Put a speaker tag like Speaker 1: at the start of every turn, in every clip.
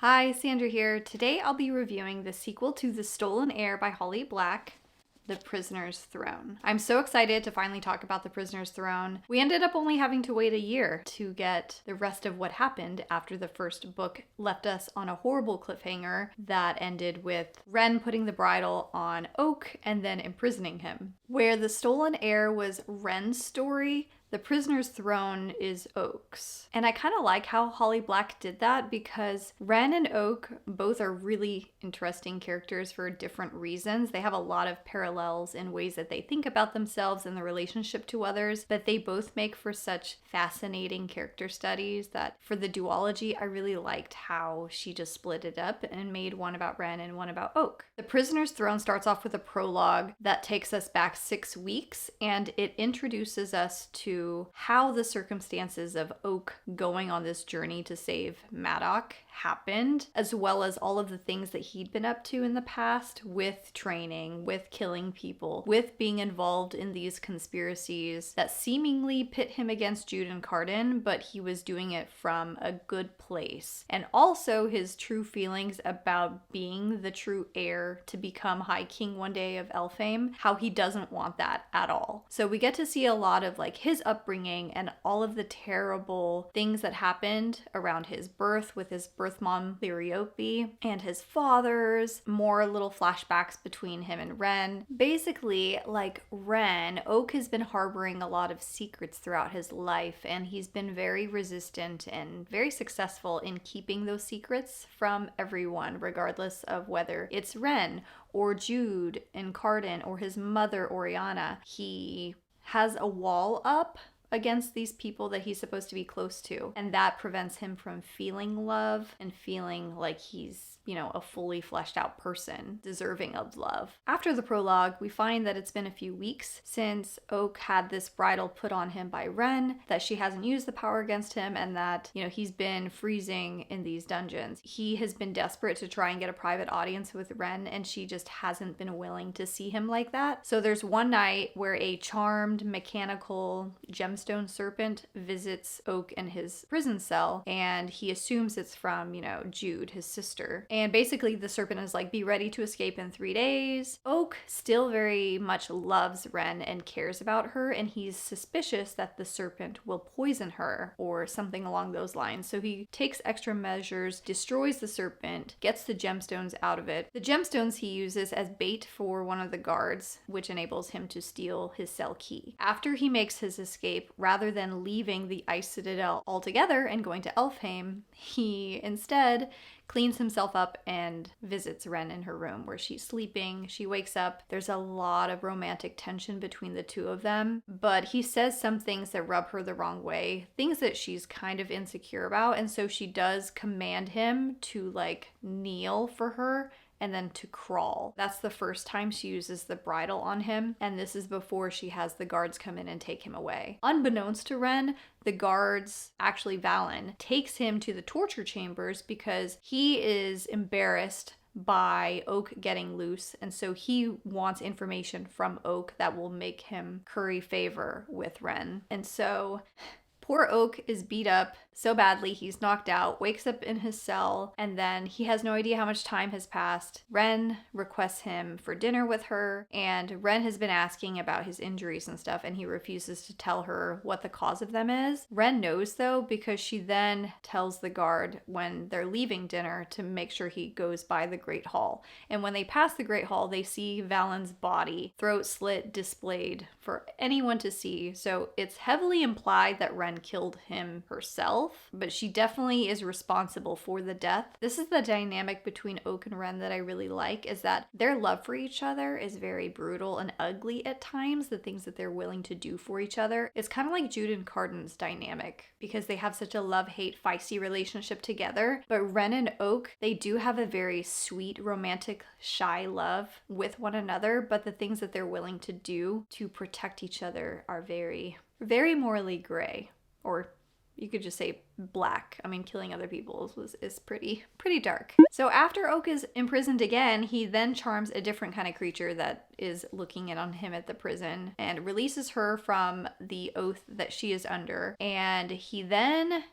Speaker 1: Hi, Sandra here. Today I'll be reviewing the sequel to The Stolen Heir by Holly Black, The Prisoner's Throne. I'm so excited to finally talk about The Prisoner's Throne. We ended up only having to wait a year to get the rest of what happened after the first book left us on a horrible cliffhanger that ended with Wren putting the bridle on Oak and then imprisoning him. Where The Stolen Heir was Wren's story, The Prisoner's Throne is Oak's. And I kind of like how Holly Black did that because Wren and Oak both are really interesting characters for different reasons. They have a lot of parallels in ways that they think about themselves and the relationship to others, but they both make for such fascinating character studies that for the duology, I really liked how she just split it up and made one about Wren and one about Oak. The Prisoner's Throne starts off with a prologue that takes us back 6 weeks, and it introduces us to how the circumstances of Oak going on this journey to save Maddox happened, as well as all of the things that he'd been up to in the past with training, with killing people, with being involved in these conspiracies that seemingly pit him against Jude and Cardan, but he was doing it from a good place. And also his true feelings about being the true heir to become High King one day of Elfhame, how he doesn't want that at all. So we get to see a lot of like his upbringing and all of the terrible things that happened around his birth with his birth mom Liriope and his father's, more little flashbacks between him and Wren. Basically, like Wren, Oak has been harboring a lot of secrets throughout his life, and he's been very resistant and very successful in keeping those secrets from everyone, regardless of whether it's Wren or Jude and Cardan or his mother Oriana. He has a wall up against these people that he's supposed to be close to, and that prevents him from feeling love and feeling like he's, a fully fleshed out person deserving of love. After the prologue, we find that it's been a few weeks since Oak had this bridle put on him by Wren, that she hasn't used the power against him, and that, he's been freezing in these dungeons. He has been desperate to try and get a private audience with Wren, and she just hasn't been willing to see him like that. So there's one night where a charmed mechanical gemstone serpent visits Oak in his prison cell, and he assumes it's from, Jude, his sister. And basically the serpent is like, be ready to escape in 3 days. Oak still very much loves Wren and cares about her, and he's suspicious that the serpent will poison her or something along those lines. So he takes extra measures, destroys the serpent, gets the gemstones out of it. The gemstones he uses as bait for one of the guards, which enables him to steal his cell key. After he makes his escape, rather than leaving the Ice Citadel altogether and going to Elfhame, he instead cleans himself up and visits Wren in her room where she's sleeping. She wakes up. There's a lot of romantic tension between the two of them, but he says some things that rub her the wrong way, things that she's kind of insecure about, and so she does command him to kneel for her and then to crawl. That's the first time she uses the bridle on him, and this is before she has the guards come in and take him away. Unbeknownst to Wren, the guards, actually Valen, takes him to the torture chambers because he is embarrassed by Oak getting loose, and so he wants information from Oak that will make him curry favor with Wren. And so poor Oak is beat up so badly he's knocked out, wakes up in his cell, and then he has no idea how much time has passed. Wren requests him for dinner with her, and Wren has been asking about his injuries and stuff, and he refuses to tell her what the cause of them is. Wren knows though, because she then tells the guard when they're leaving dinner to make sure he goes by the Great Hall. And when they pass the Great Hall, they see Valen's body, throat slit, displayed for anyone to see. So it's heavily implied that Wren killed him herself, but she definitely is responsible for the death. This is the dynamic between Oak and Wren that I really like, is that their love for each other is very brutal and ugly at times, the things that they're willing to do for each other. It's kind of like Jude and Cardan's dynamic, because they have such a love-hate, feisty relationship together. But Wren and Oak, they do have a very sweet, romantic, shy love with one another, but the things that they're willing to do to protect each other are very, very morally gray, or you could just say black. I mean, killing other people is pretty dark. So after Oak is imprisoned again, he then charms a different kind of creature that is looking in on him at the prison and releases her from the oath that she is under. And he then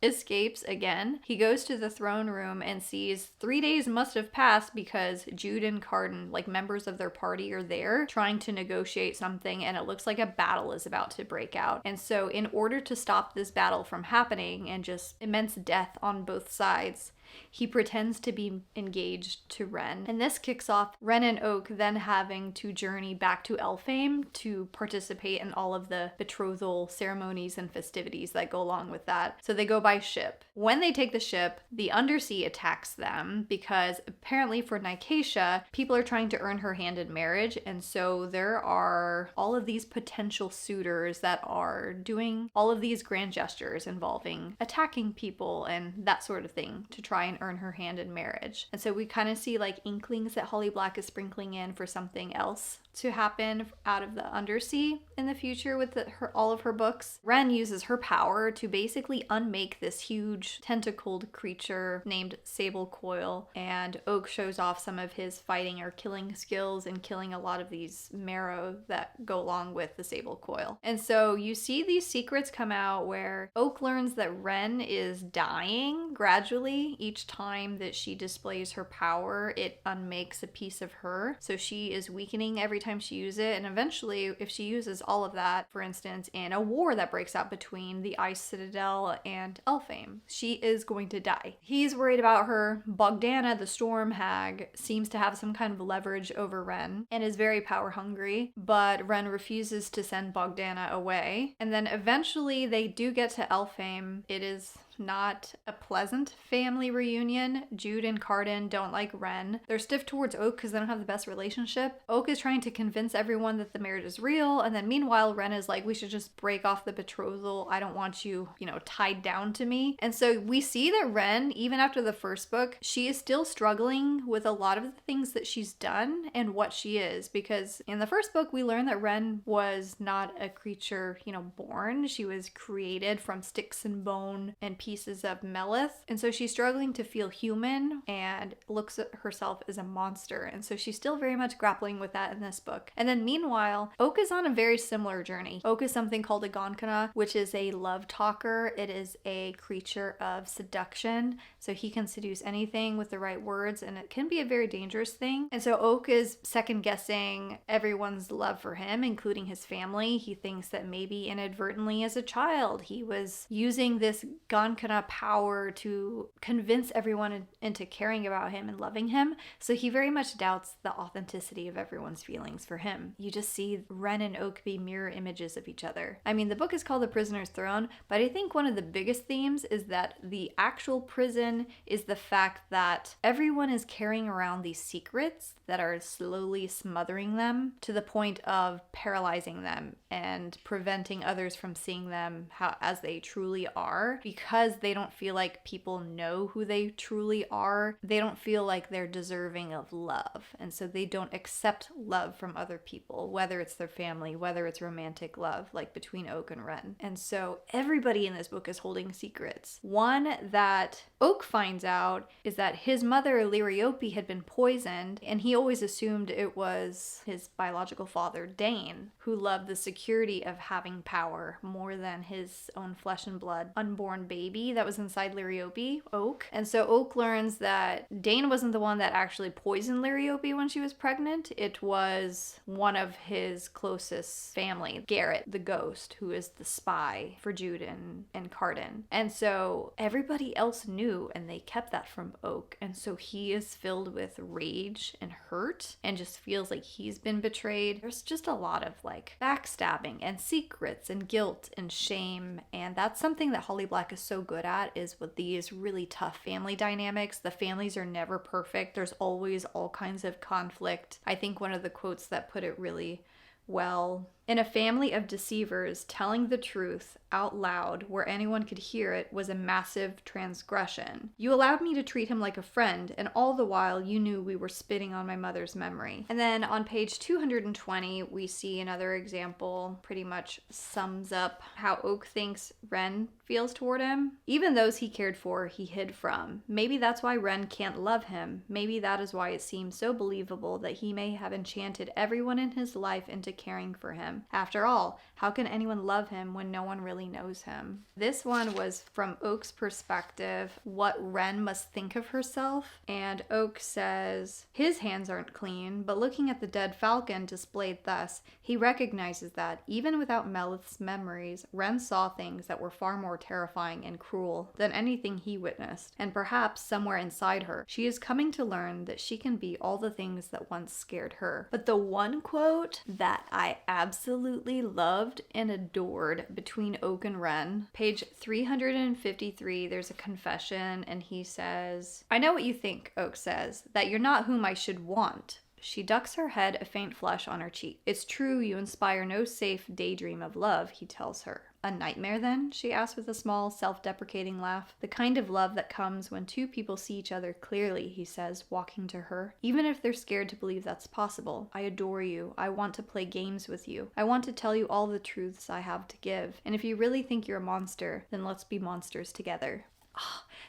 Speaker 1: escapes again. He goes to the throne room and sees 3 days must have passed because Jude and Cardan, like members of their party, are there trying to negotiate something, and it looks like a battle is about to break out. And so in order to stop this battle from happening and just immense death on both sides, he pretends to be engaged to Wren. And this kicks off Wren and Oak then having to journey back to Elfhame to participate in all of the betrothal ceremonies and festivities that go along with that. So they go by ship. When they take the ship, the Undersea attacks them because apparently for Nicatia, people are trying to earn her hand in marriage. And so there are all of these potential suitors that are doing all of these grand gestures involving attacking people and that sort of thing to try and earn her hand in marriage. And so we kind of see like inklings that Holly Black is sprinkling in for something else to happen out of the Undersea in the future with all of her books. Wren uses her power to basically unmake this huge tentacled creature named Sable Coil, and Oak shows off some of his fighting or killing skills and killing a lot of these marrow that go along with the Sable Coil. And so you see these secrets come out where Oak learns that Wren is dying gradually. Each time that she displays her power, it unmakes a piece of her. So she is weakening every time she uses it, and eventually if she uses all of that, for instance, in a war that breaks out between the Ice Citadel and Elfhame, she is going to die. He's worried about her. Bogdana, the Storm Hag, seems to have some kind of leverage over Wren and is very power hungry, but Wren refuses to send Bogdana away. And then eventually they do get to Elfhame. It is not a pleasant family reunion. Jude and Cardan don't like Wren. They're stiff towards Oak because they don't have the best relationship. Oak is trying to convince everyone that the marriage is real, and then meanwhile Wren is like, we should just break off the betrothal. I don't want you, tied down to me. And so we see that Wren, even after the first book, she is still struggling with a lot of the things that she's done and what she is, because in the first book we learn that Wren was not a creature, born. She was created from sticks and bone and pieces of Melith, and so she's struggling to feel human and looks at herself as a monster, and so she's still very much grappling with that in this book. And then meanwhile, Oak is on a very similar journey. Oak is something called a gancanagh, which is a love talker. It is a creature of seduction, so he can seduce anything with the right words, and it can be a very dangerous thing. And so Oak is second guessing everyone's love for him, including his family. He thinks that maybe inadvertently as a child he was using this gancanagh power to convince everyone into caring about him and loving him. So he very much doubts the authenticity of everyone's feelings for him. You just see Wren and Oak be mirror images of each other. I mean, the book is called The Prisoner's Throne, but I think one of the biggest themes is that the actual prison is the fact that everyone is carrying around these secrets that are slowly smothering them to the point of paralyzing them and preventing others from seeing them as they truly are, because they don't feel like people know who they truly are. They don't feel like they're deserving of love, and so they don't accept love from other people, whether it's their family, whether it's romantic love, like between Oak and Wren. And so everybody in this book is holding secrets. One that Oak finds out is that his mother, Liriope, had been poisoned, and he always assumed it was his biological father, Dane, who loved the security of having power more than his own flesh and blood unborn baby that was inside Liriope, Oak. And so Oak learns that Dane wasn't the one that actually poisoned Liriope when she was pregnant. It was one of his closest family, Garrett, the ghost, who is the spy for Jude and Cardan. And so everybody else knew, and they kept that from Oak. And so he is filled with rage and hurt and just feels like he's been betrayed. There's just a lot of backstabbing and secrets and guilt and shame, and that's something that Holly Black is so good at, is with these really tough family dynamics. The families are never perfect. There's always all kinds of conflict. I think one of the quotes that put it really Well, in a family of deceivers, telling the truth out loud where anyone could hear it was a massive transgression. You allowed me to treat him like a friend, and all the while you knew we were spitting on my mother's memory. And then on page 220, we see another example, pretty much sums up how Oak thinks Wren feels toward him. Even those he cared for, he hid from. Maybe that's why Wren can't love him. Maybe that is why it seems so believable that he may have enchanted everyone in his life into caring for him. After all, how can anyone love him when no one really knows him? This one was from Oak's perspective, what Wren must think of herself. And Oak says, his hands aren't clean, but looking at the dead falcon displayed thus, he recognizes that, even without Melith's memories, Wren saw things that were far more terrifying and cruel than anything he witnessed. And perhaps somewhere inside her, she is coming to learn that she can be all the things that once scared her. But the one quote that I absolutely loved and adored between Oak and Wren, page 353, there's a confession, and he says, I know what you think, Oak says, that you're not whom I should want. She ducks her head, a faint flush on her cheek. It's true you inspire no safe daydream of love, he tells her. A nightmare then? She asks with a small, self-deprecating laugh. The kind of love that comes when two people see each other clearly, he says, walking to her. Even if they're scared to believe that's possible. I adore you. I want to play games with you. I want to tell you all the truths I have to give. And if you really think you're a monster, then let's be monsters together.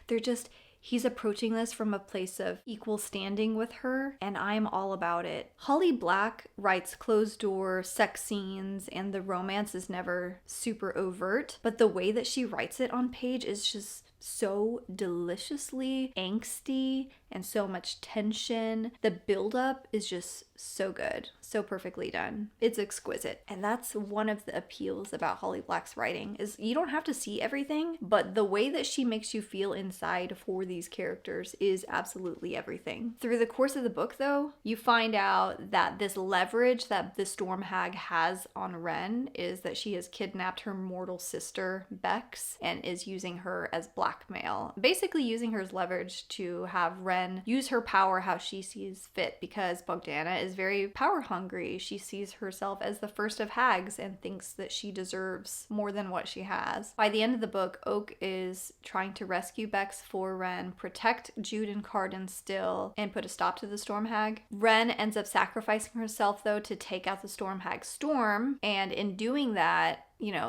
Speaker 1: They're just... He's approaching this from a place of equal standing with her, and I'm all about it. Holly Black writes closed-door sex scenes, and the romance is never super overt, but the way that she writes it on page is just so deliciously angsty and so much tension. The buildup is just so good, so perfectly done. It's exquisite. And that's one of the appeals about Holly Black's writing, is you don't have to see everything, but the way that she makes you feel inside for these characters is absolutely everything. Through the course of the book, though, you find out that this leverage that the Storm Hag has on Wren is that she has kidnapped her mortal sister, Bex, and is using her as blackmail. Basically using her as leverage to have Wren use her power how she sees fit, because Bogdana is very power hungry. She sees herself as the first of hags and thinks that she deserves more than what she has. By the end of the book, Oak is trying to rescue Bex for Wren, protect Jude and Cardan still, and put a stop to the Storm Hag. Wren ends up sacrificing herself, though, to take out the Storm Hag Storm, and in doing that,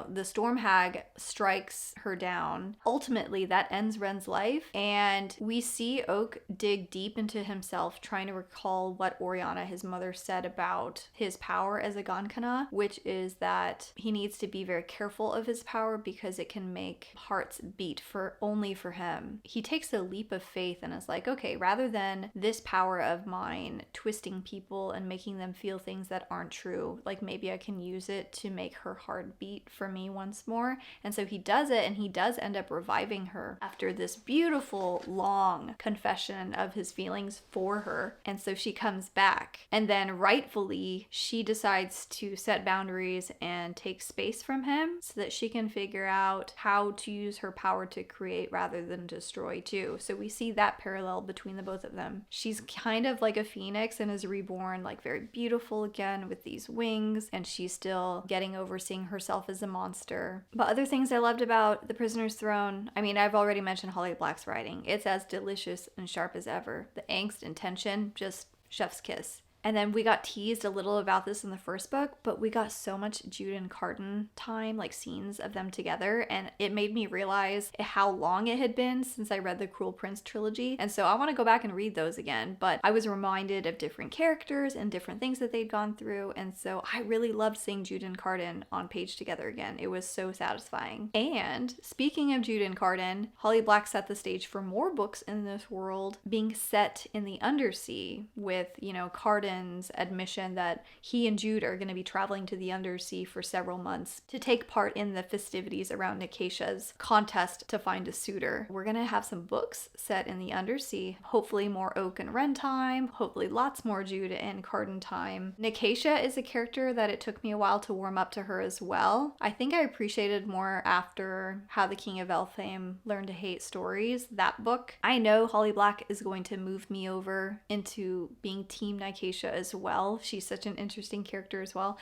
Speaker 1: the Storm Hag strikes her down. Ultimately, that ends Wren's life, and we see Oak dig deep into himself, trying to recall what Oriana, his mother, said about his power as a gancanagh, which is that he needs to be very careful of his power because it can make hearts beat only for him. He takes a leap of faith and is like, okay, rather than this power of mine twisting people and making them feel things that aren't true, like maybe I can use it to make her heart beat for me once more. And so he does it, and he does end up reviving her after this beautiful long confession of his feelings for her. And so she comes back, and then rightfully she decides to set boundaries and take space from him so that she can figure out how to use her power to create rather than destroy too. So we see that parallel between the both of them. She's kind of like a phoenix and is reborn, like very beautiful again with these wings, and she's still getting over seeing herself as a monster. But other things I loved about The Prisoner's Throne, I mean, I've already mentioned Holly Black's writing. It's as delicious and sharp as ever. The angst and tension, just chef's kiss. And then we got teased a little about this in the first book, but we got so much Jude and Cardan time, like scenes of them together, and it made me realize how long it had been since I read the Cruel Prince trilogy. And so I want to go back and read those again, but I was reminded of different characters and different things that they'd gone through, and so I really loved seeing Jude and Cardan on page together again. It was so satisfying. And speaking of Jude and Cardan, Holly Black set the stage for more books in this world being set in the Undersea with, Cardan admission that he and Jude are going to be traveling to the Undersea for several months to take part in the festivities around Acacia's contest to find a suitor. We're going to have some books set in the Undersea, hopefully more Oak and Wren time, hopefully lots more Jude and Cardan time. Acacia is a character that it took me a while to warm up to her as well. I think I appreciated more after How the King of Elfhame Learned to Hate Stories, that book. I know Holly Black is going to move me over into being Team Acacia Nykaisha as well. She's such an interesting character as well.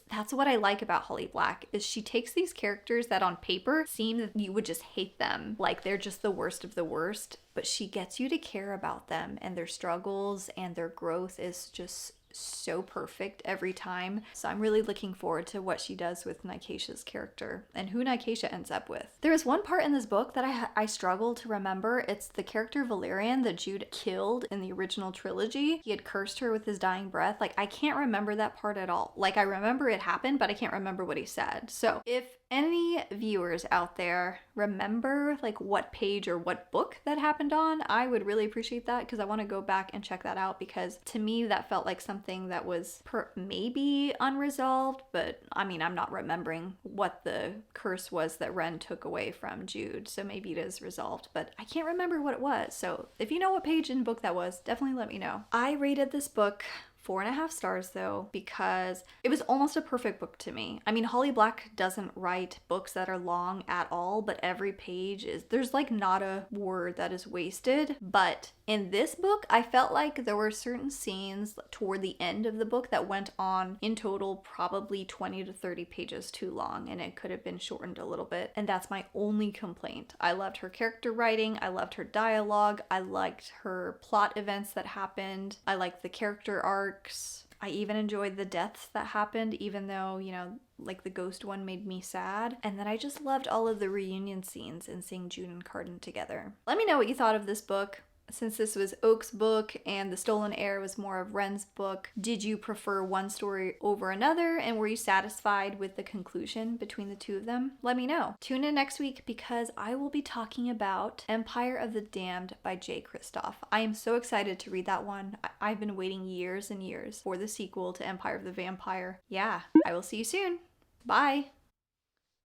Speaker 1: That's what I like about Holly Black, is she takes these characters that on paper seem that you would just hate them, like they're just the worst of the worst, but she gets you to care about them and their struggles, and their growth is just so perfect every time. So I'm really looking forward to what she does with Nykaisha's character and who Nykaisha ends up with. There is one part in this book that I struggle to remember. It's the character Valerian that Jude killed in the original trilogy. He had cursed her with his dying breath. Like, I can't remember that part at all. Like, I remember it happened, but I can't remember what he said. So if any viewers out there remember like what page or what book that happened on, I would really appreciate that, because I want to go back and check that out, because to me that felt like something that was maybe unresolved, but I mean, I'm not remembering what the curse was that Wren took away from Jude, so maybe it is resolved, but I can't remember what it was. So if you know what page and book that was, definitely let me know. I rated this book 4.5 stars though, because it was almost a perfect book to me. I mean, Holly Black doesn't write books that are long at all, but every page there's like not a word that is wasted. But in this book, I felt like there were certain scenes toward the end of the book that went on in total probably 20 to 30 pages too long, and it could have been shortened a little bit. And that's my only complaint. I loved her character writing. I loved her dialogue. I liked her plot events that happened. I liked the character arcs. I even enjoyed the deaths that happened, even though, you know, like the ghost one made me sad. And then I just loved all of the reunion scenes and seeing Jude and Cardan together. Let me know what you thought of this book. Since this was Oak's book and The Stolen Heir was more of Wren's book, did you prefer one story over another, and were you satisfied with the conclusion between the two of them? Let me know. Tune in next week, because I will be talking about Empire of the Damned by J. Kristoff. I am so excited to read that one. I've been waiting years and years for the sequel to Empire of the Vampire. Yeah, I will see you soon. Bye!